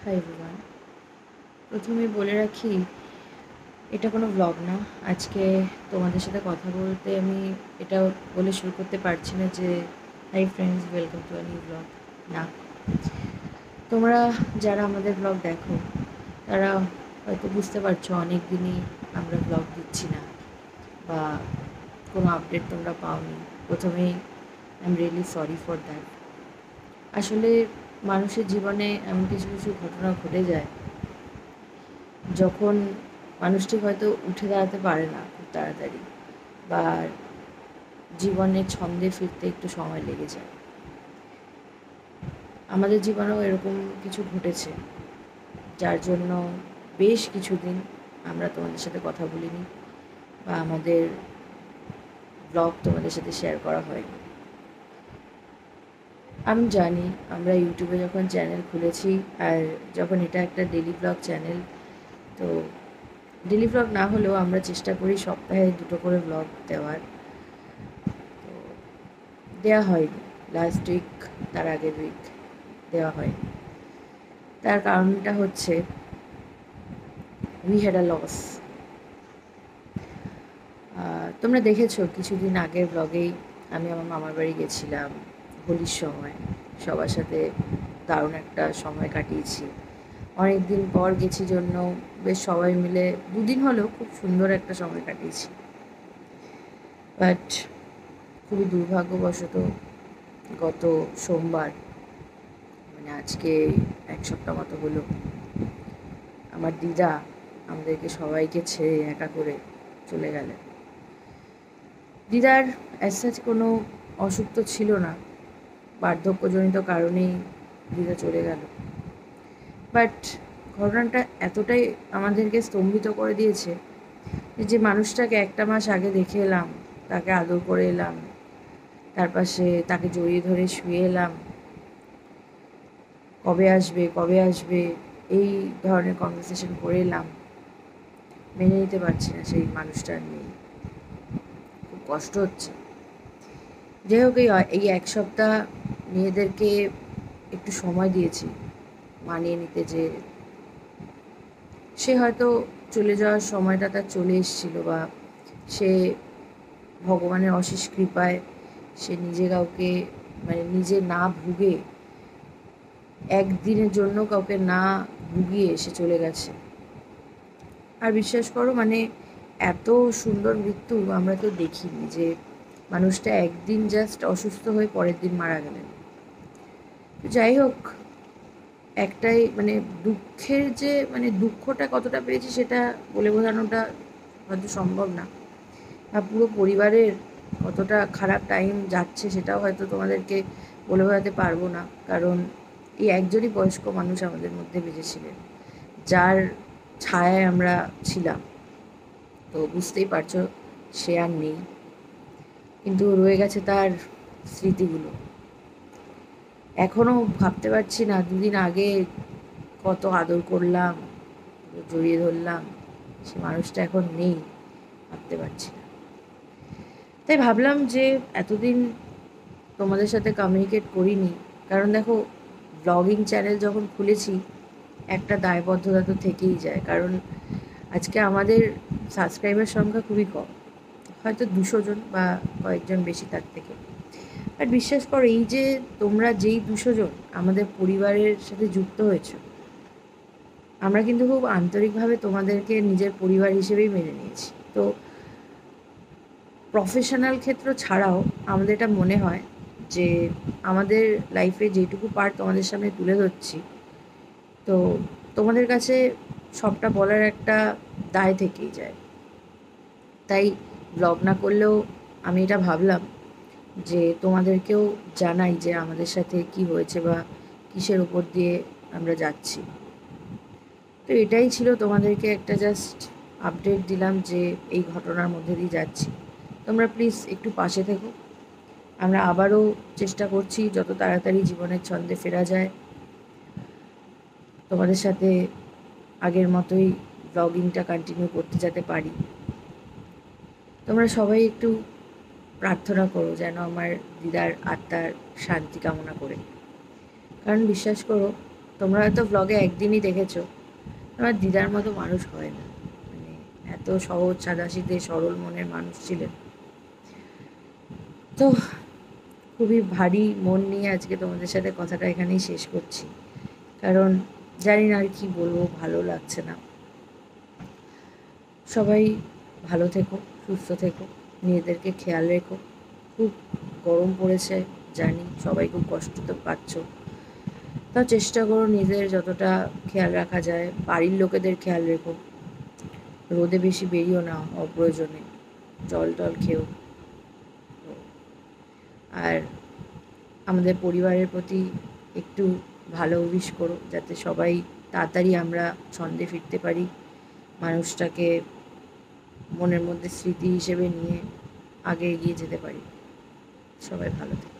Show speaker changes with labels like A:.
A: Hi everyone. প্রথমে বলে রাখি, এটা কোনো ব্লগ না। আজকে তোমাদের সাথে কথা বলতে আমি এটা বলে শুরু করতে পারছি না যে hi friends, welcome to a new blog. না, তোমরা যারা আমাদের ব্লগ দেখো তারা হয়তো বুঝতে পারছো অনেক দিনই আমরা ব্লগ দিচ্ছি না বা কোনো আপডেট তোমরা পাওনি। প্রথমেই I am really sorry for that. আসলে মানুষের জীবনে এমন কিছু কিছু ঘটনা ঘটে যায় যখন মানুষটি হয়তো উঠে দাঁড়াতে পারে না খুব তাড়াতাড়ি, বা জীবনের ছন্দে ফিরতে একটু সময় লেগে যায়। আমাদের জীবনেও এরকম কিছু ঘটেছে, যার জন্য বেশ কিছুদিন আমরা তোমাদের সাথে কথা বলিনি বা আমাদের ব্লগ তোমাদের সাথে শেয়ার করা হয়নি। আমি জানি আমরা ইউটিউবে যখন চ্যানেল খুলেছি, আর যখন এটা একটা ডেলি ব্লগ চ্যানেল, তো ডেলি ব্লগ না হলেও আমরা চেষ্টা করি সপ্তাহে 2টো করে ব্লগ দেওয়ার। তো দেওয়া হয়নি লাস্ট উইক, তার আগের উইক দেওয়া হয়নি। তার কারণটা হচ্ছে উই হ্যাড আ লস। তোমরা দেখেছো কিছুদিন আগের ব্লগেই আমি আমার মামার বাড়ি গেছিলাম হোলির সময়। সবার সাথে দারুণ একটা সময় কাটিয়েছি। অনেক দিন পর গেছি জন্য বেশ সবাই মিলে 2 দিন হলেও খুব সুন্দর একটা সময় কাটিয়েছি। বাট খুবই দুর্ভাগ্যবশত গত সোমবার, মানে আজকে 1 সপ্তাহ মতো হলো, আমার দিদা আমাদেরকে সবাইকে ছেড়ে একা করে চলে গেলেন। দিদার অ্যাজ কোনো অসুখ তো ছিল না, বার্ধক্যজনিত কারণেই দিদা চলে গেল। বাট ঘটনাটা এতটাই আমাদেরকে স্তম্ভিত করে দিয়েছে যে মানুষটাকে 1 মাস আগে দেখে এলাম, তাকে আদর করে এলাম, তার পাশে তাকে জড়িয়ে ধরে শুয়ে এলাম, কবে আসবে কবে আসবে এই ধরনের কনভারসেশন করে এলাম, মেনে নিতে পারছি না সেই মানুষটার নেই। খুব কষ্ট হচ্ছে। যাই হোক, এই 1 সপ্তাহ মেয়েদেরকে একটু সময় দিয়েছি মানিয়ে নিতে, যে সে হয়তো চলে যাওয়ার সময়টা তার চলে এসেছিলো, বা সে ভগবানের অশেষ কৃপায় সে নিজে কাউকে, মানে নিজে না ভুগে, একদিনের জন্য কাউকে না ভুগিয়ে সে চলে গেছে। আর বিশ্বাস করো, মানে এত সুন্দর মৃত্যু আমরা কেউ দেখিনি, যে মানুষটা একদিন জাস্ট অসুস্থ হয়ে পরের দিন মারা গেলেন। যাই হোক, একটাই মানে দুঃখের যে মানে দুঃখটা কতটা পেয়েছি সেটা বলে বোঝানোটা হয়তো সম্ভব না, বা পুরো পরিবারের কতটা খারাপ টাইম যাচ্ছে সেটাও হয়তো তোমাদেরকে বলে বোঝাতে পারবো না। কারণ এই একজনই বয়স্ক মানুষ আমাদের মধ্যে বেঁচেছিলেন, যার ছায়ায় আমরা ছিলাম। তো বুঝতেই পারছো সে আর নেই, কিন্তু রয়ে গেছে তার স্মৃতিগুলো। এখনও ভাবতে পারছি না 2 দিন আগে কত আদর করলাম, জড়িয়ে ধরলাম, সে মানুষটা এখন নেই, ভাবতে পারছি না। তাই ভাবলাম যে এতদিন তোমাদের সাথে কমিউনিকেট করিনি, কারণ দেখো, ব্লগিং চ্যানেল যখন খুলেছি একটা দায়বদ্ধতা তো থেকেই যায়। কারণ আজকে আমাদের সাবস্ক্রাইবার সংখ্যা খুবই কম, হয়তো 200 জন বা কয়েকজন বেশি তার থেকে। আর বিশ্বাস করো, এই যে তোমরা যেই 200 জন আমাদের পরিবারের সাথে যুক্ত হয়েছো, আমরা কিন্তু খুব আন্তরিকভাবে তোমাদেরকে নিজের পরিবার হিসেবেই মেনে নিয়েছি। তো প্রফেশনাল ক্ষেত্র ছাড়াও আমাদের এটা মনে হয় যে আমাদের লাইফে যেটুকু পার্ট তোমাদের সামনে তুলে ধরছি, তো তোমাদের কাছে সবটা বলার একটা দায় থেকেই যায়। তাই ব্লগ না করলেও আমি এটা ভাবলাম যে তোমাদেরকেও জানাই যে আমাদের সাথে কি হয়েছে বা কিসের উপর দিয়ে আমরা যাচ্ছি। তো এটাই ছিল, তোমাদেরকে একটা জাস্ট আপডেট দিলাম যে এই ঘটনার মধ্যে দিয়ে যাচ্ছি। তোমরা প্লিজ একটু পাশে থেকো। আমরা আবারও চেষ্টা করছি যত তাড়াতাড়ি জীবনের ছন্দে ফেরা যায়, তোমাদের সাথে আগের মতোই ব্লগিংটা কন্টিনিউ করতে যেতে পারি। তোমরা সবাই একটু প্রার্থনা করো যেন আমার দিদার আত্মার শান্তি কামনা করে। কারণ বিশ্বাস করো, তোমরা হয়তো ব্লগে একদিনই দেখেছো, আমার দিদার মতো মানুষ হয় না, মানে এত সহজ সাদাসিধে সরল মনের মানুষ ছিলেন। তো খুবই ভারী মন নিয়ে আজকে তোমাদের সাথে কথাটা এখানেই শেষ করছি, কারণ জানি না আর কি বলবো, ভালো লাগছে না। সবাই ভালো থেকো, সুস্থ থেকো, নিজেদেরকে খেয়াল রেখো। খুব গরম পড়েছে জানি, সবাই খুব কষ্ট তো পাচ্ছ, তা চেষ্টা করো নিজের যতটা খেয়াল রাখা যায়, বাড়ির লোকেদের খেয়াল রেখো, রোদে বেশি বেরিও না অপ্রয়োজনে, জল টল খেও। আর আমাদের পরিবারের প্রতি একটু ভালো উইশ করো, যাতে সবাই তাড়াতাড়ি আমরা ছন্দে ফিরতে পারি, মানুষটাকে মনের মধ্যে স্মৃতি হিসেবে নিয়ে আগে এগিয়ে যেতে পারি। সবাই ভালো থেকো।